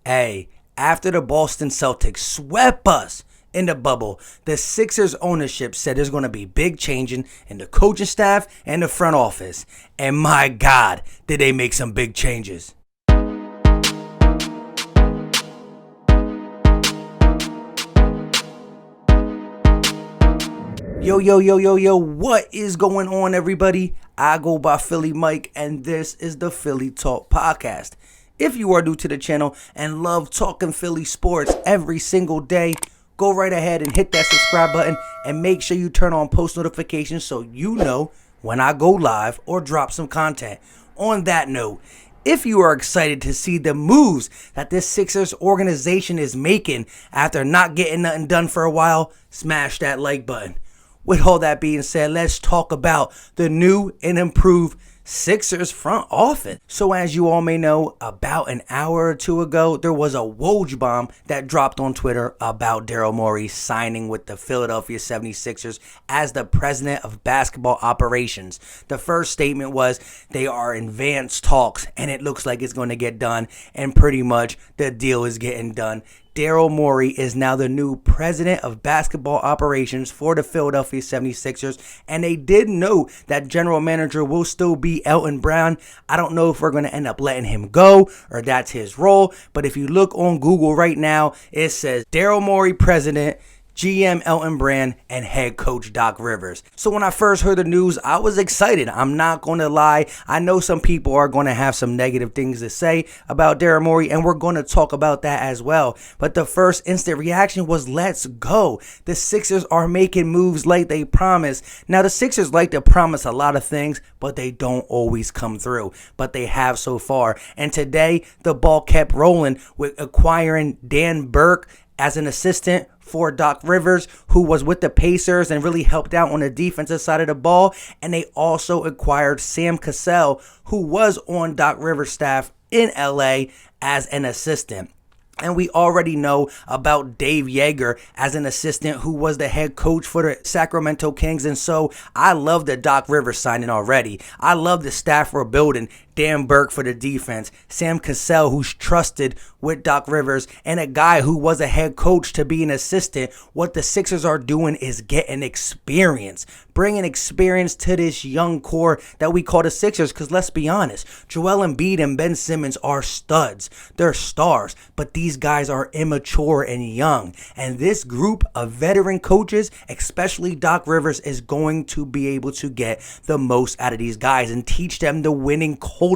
Hey, after the Boston Celtics swept us in the bubble, the Sixers ownership said there's going to be big changing in the coaching staff and the front office. And my God, did they make some big changes. Yo, what is going on, everybody? I go by Philly Mike, and this is the Philly Talk Podcast. If you are new to the channel and love talking Philly sports every single day, go right ahead and hit that subscribe button and make sure you turn on post notifications so you know when I go live or drop some content. On that note, if you are excited to see the moves that this Sixers organization is making after not getting nothing done for a while, smash that like button. With all that being said, let's talk about the new and improved Sixers front office. So as you all may know, about an hour or two ago, there was a Woj bomb that dropped on Twitter about Daryl Morey signing with the Philadelphia 76ers as the president of basketball operations. The first statement was they are in advanced talks and it looks like it's going to get done, and pretty much the deal is getting done. Daryl Morey is now the new president of basketball operations for the Philadelphia 76ers, and they did know that general manager will still be Elton Brown. I don't know if we're going to end up letting him go or that's his role, but if you look on Google right now, it says Daryl Morey, president, GM Elton Brand, and head coach Doc Rivers. So when I first heard the news, I was excited. I'm not going to lie. I know some people are going to have some negative things to say about Daryl Morey, and we're going to talk about that as well. But the first instant reaction was, let's go. The Sixers are making moves like they promised. Now, the Sixers like to promise a lot of things, but they don't always come through. But they have so far. And today, the ball kept rolling with acquiring Dan Burke as an assistant for Doc Rivers, who was with the Pacers and really helped out on the defensive side of the ball. And they also acquired Sam Cassell, who was on Doc Rivers' staff in LA as an assistant. And we already know about Dave Yeager as an assistant who was the head coach for the Sacramento Kings. And so I love the Doc Rivers signing already. I love the staff we're building. Dan Burke for the defense, Sam Cassell, who's trusted with Doc Rivers, and a guy who was a head coach to be an assistant. What the Sixers are doing is getting experience, bringing experience to this young core that we call the Sixers. Because let's be honest, Joel Embiid and Ben Simmons are studs. They're stars, but these guys are immature and young. And this group of veteran coaches, especially Doc Rivers, is going to be able to get the most out of these guys and teach them the winning culture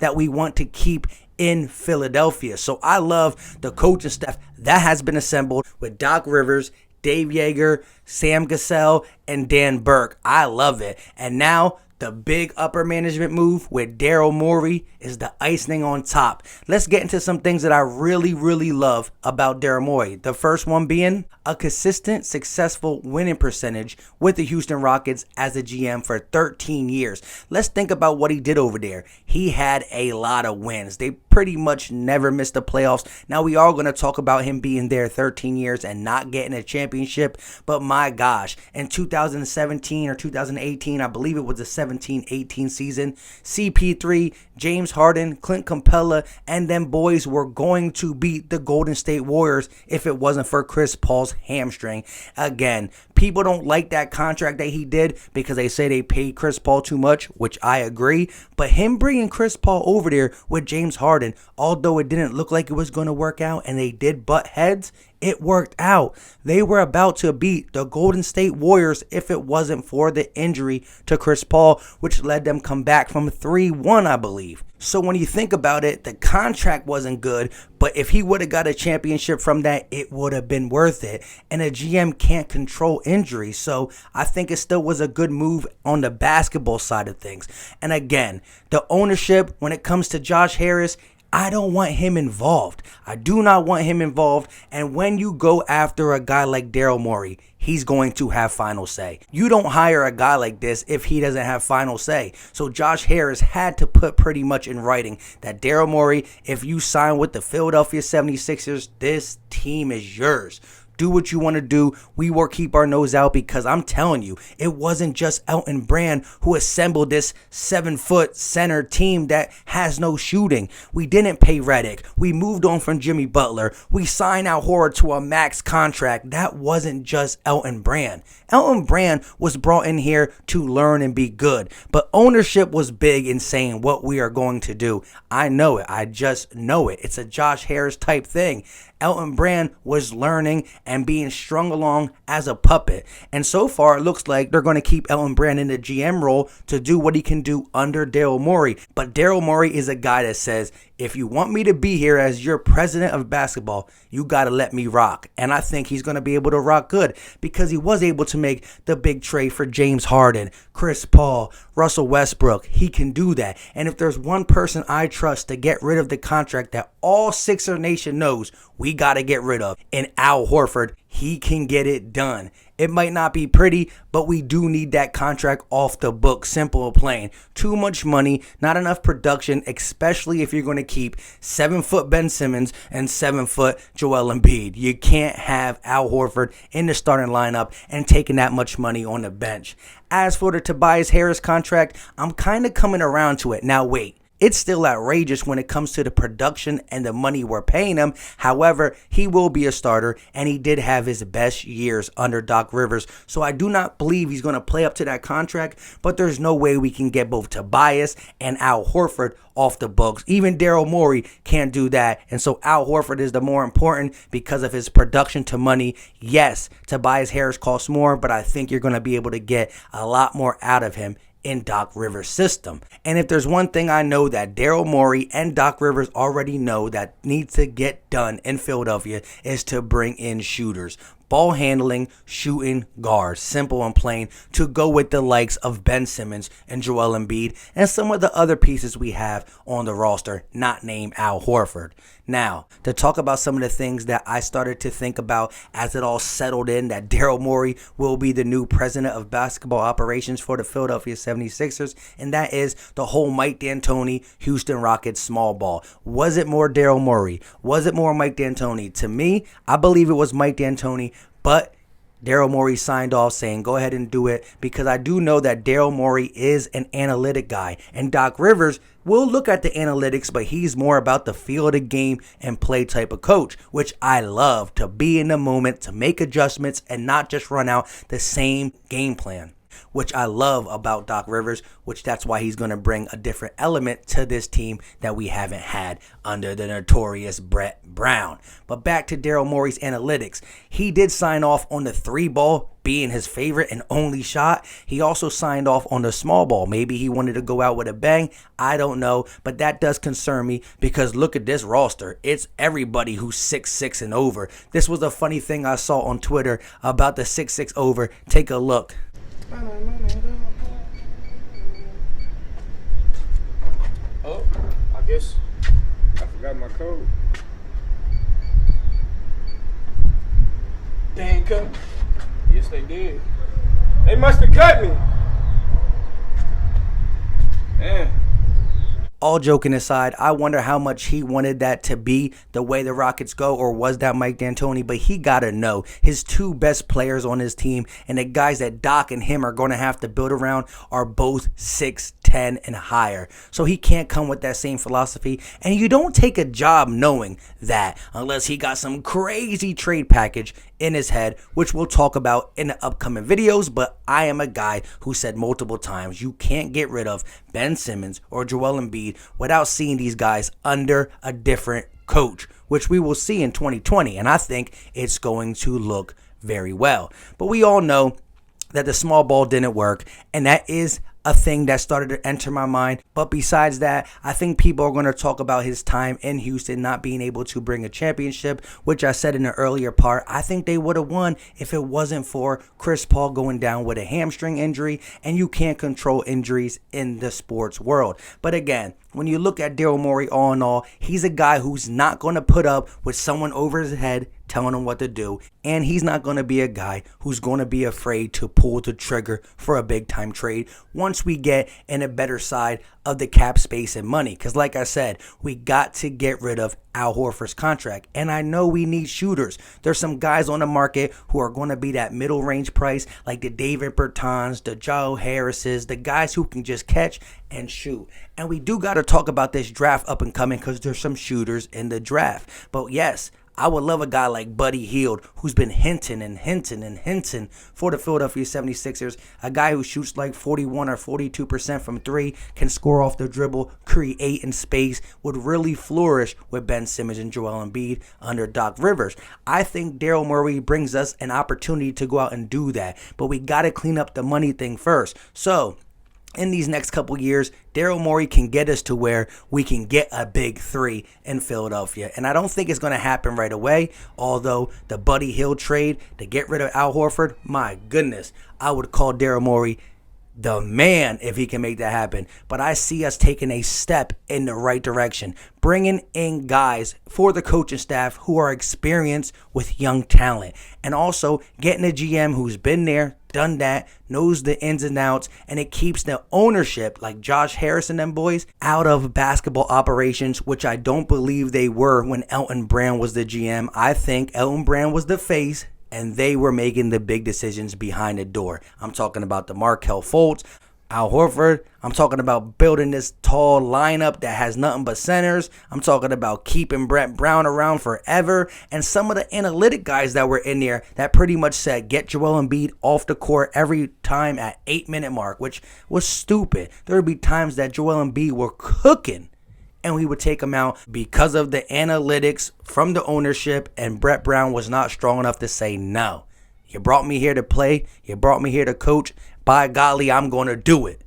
that we want to keep in Philadelphia. So I love the coaching staff that has been assembled with Doc Rivers, Dave Yeager, Sam Cassell, and Dan Burke. I love it. And now the big upper management move with Daryl Morey is the icing on top. Let's get into some things that I really love about Daryl Morey. The first one being a consistent, successful winning percentage with the Houston Rockets as a GM for 13 years. Let's think about what he did over there. He had a lot of wins. They pretty much never missed the playoffs. Now, we are going to talk about him being there 13 years and not getting a championship, but my gosh, in 2017 or 2018, I believe it was the 17-18 season, CP3, James Harden, Clint Capella, and them boys were going to beat the Golden State Warriors if it wasn't for Chris Paul's hamstring. Again, people don't like that contract that he did because they say they paid Chris Paul too much, which I agree. But him bringing Chris Paul over there with James Harden, although it didn't look like it was going to work out and they did butt heads, it worked out. They were about to beat the Golden State Warriors if it wasn't for the injury to Chris Paul, which led them come back from 3-1, I believe. So when you think about it, the contract wasn't good, but if he would have got a championship from that, it would have been worth it. And a GM can't control injuries, so I think it still was a good move on the basketball side of things. And again, the ownership, when it comes to Josh Harris, I don't want him involved. I do not want him involved. And when you go after a guy like Daryl Morey, he's going to have final say. You don't hire a guy like this if he doesn't have final say. So Josh Harris had to put pretty much in writing that Daryl Morey, if you sign with the Philadelphia 76ers, this team is yours. do what you want to do. We will keep our nose out because I'm telling you, it wasn't just Elton Brand who assembled this 7-foot center team that has no shooting. We didn't pay Redick. We moved on from Jimmy Butler. We signed Al Horford to a max contract. That wasn't just Elton Brand. Elton Brand was brought in here to learn and be good, but ownership was big in saying what we are going to do. I know it. I just know it. It's a Josh Harris type thing. Elton Brand was learning and being strung along as a puppet. And so far, it looks like they're going to keep Elton Brand in the GM role to do what he can do under Daryl Morey. But Daryl Morey is a guy that says, if you want me to be here as your president of basketball, you got to let me rock. And I think he's going to be able to rock good because he was able to make the big trade for James Harden, Chris Paul, Russell Westbrook. He can do that. And if there's one person I trust to get rid of the contract that all Sixer Nation knows we got to get rid of, in Al Horford, he can get it done. It might not be pretty, but we do need that contract off the book. Simple and plain. Too much money, not enough production, especially if you're going to keep 7-foot Ben Simmons and 7-foot Joel Embiid. You can't have Al Horford in the starting lineup and taking that much money on the bench. As for the Tobias Harris contract, I'm kind of coming around to it. Now wait. It's still outrageous when it comes to the production and the money we're paying him. However, he will be a starter, and he did have his best years under Doc Rivers. So I do not believe he's going to play up to that contract, but there's no way we can get both Tobias and Al Horford off the books. Even Daryl Morey can't do that. And so Al Horford is the more important because of his production to money. Yes, Tobias Harris costs more, but I think you're going to be able to get a lot more out of him in Doc Rivers' system. And if there's one thing I know that Daryl Morey and Doc Rivers already know that needs to get done in Philadelphia is to bring in shooters. Ball handling, shooting guards, simple and plain, to go with the likes of Ben Simmons and Joel Embiid and some of the other pieces we have on the roster, not named Al Horford. Now, to talk about some of the things that I started to think about as it all settled in, that Daryl Morey will be the new president of basketball operations for the Philadelphia 76ers, and that is the whole Mike D'Antoni, Houston Rockets small ball. Was it more Daryl Morey? Was it more Mike D'Antoni? To me, I believe it was Mike D'Antoni, but Daryl Morey signed off saying, go ahead and do it, because I do know that Daryl Morey is an analytic guy, and Doc Rivers will look at the analytics, but he's more about the feel of the game and play type of coach, which I love, to be in the moment, to make adjustments, and not just run out the same game plan, which I love about Doc Rivers, which that's why he's going to bring a different element to this team that we haven't had under the notorious Brett Brown. But back to Daryl Morey's analytics. He did sign off on the 3-ball being his favorite and only shot. He also signed off on the small ball. Maybe he wanted to go out with a bang. I don't know, but that does concern me because look at this roster. It's everybody who's 6'6" and over. This was a funny thing I saw on Twitter about the 6'6" over. Take a look. Oh, I guess I forgot my code. They ain't cut me. Yes, they did. They must have cut me. Man. All joking aside, I wonder how much he wanted that to be the way the Rockets go, or was that Mike D'Antoni? But he got to know his two best players on his team and the guys that Doc and him are going to have to build around are both 6'10" and higher. So he can't come with that same philosophy. And you don't take a job knowing that unless he got some crazy trade package in his head, which we'll talk about in the upcoming videos. But I am a guy who said multiple times you can't get rid of Ben Simmons or Joel Embiid without seeing these guys under a different coach, which we will see in 2020. And I think it's going to look very well. But we all know that the small ball didn't work, and that is a thing that started to enter my mind. But besides that, I think people are going to talk about his time in Houston not being able to bring a championship, which I said in the earlier part, I think they would have won if it wasn't for Chris Paul going down with a hamstring injury, and you can't control injuries in the sports world. But again, when you look at Daryl Morey all in all, he's a guy who's not going to put up with someone over his head telling him what to do, and he's not going to be a guy who's going to be afraid to pull the trigger for a big time trade once we get in a better side of the cap space and money. Because like I said, we got to get rid of Al Horford's contract, and I know we need shooters. There's some guys on the market who are going to be that middle range price, like the David Bertans, the Joe Harrises, the guys who can just catch and shoot. And we do got to talk about this draft up and coming because there's some shooters in the draft. But yes, I would love a guy like Buddy Hield, who's been hinting for the Philadelphia 76ers. A guy who shoots like 41 or 42% from three, can score off the dribble, create in space, would really flourish with Ben Simmons and Joel Embiid under Doc Rivers. I think Daryl Morey brings us an opportunity to go out and do that, but we got to clean up the money thing first. So in these next couple years, Daryl Morey can get us to where we can get a big three in Philadelphia. And I don't think it's going to happen right away, although the Buddy Hield trade to get rid of Al Horford, my goodness, I would call Daryl Morey the man if he can make that happen. But I see us taking a step in the right direction, bringing in guys for the coaching staff who are experienced with young talent, and also getting a GM who's been there, done that, knows the ins and outs, and it keeps the ownership, like Josh Harris and them boys, out of basketball operations, which I don't believe they were when Elton Brand was the GM. I think Elton Brand was the face, and they were making the big decisions behind the door. I'm talking about the Markelle Fultz, Al Horford. I'm talking about building this tall lineup that has nothing but centers. I'm talking about keeping Brett Brown around forever. And some of the analytic guys that were in there that pretty much said get Joel Embiid off the court every time at 8-minute mark, which was stupid. There would be times that Joel Embiid were cooking and we would take him out because of the analytics from the ownership, and Brett Brown was not strong enough to say no. You brought me here to play. You brought me here to coach. By golly, I'm going to do it.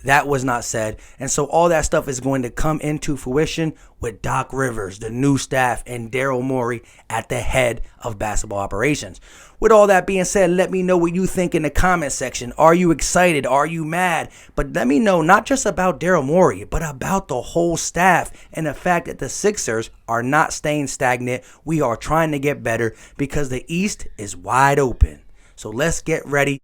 That was not said. And so all that stuff is going to come into fruition with Doc Rivers, the new staff, and Daryl Morey at the head of basketball operations. With all that being said, let me know what you think in the comment section. Are you excited? Are you mad? But let me know not just about Daryl Morey, but about the whole staff and the fact that the Sixers are not staying stagnant. We are trying to get better because the East is wide open. So let's get ready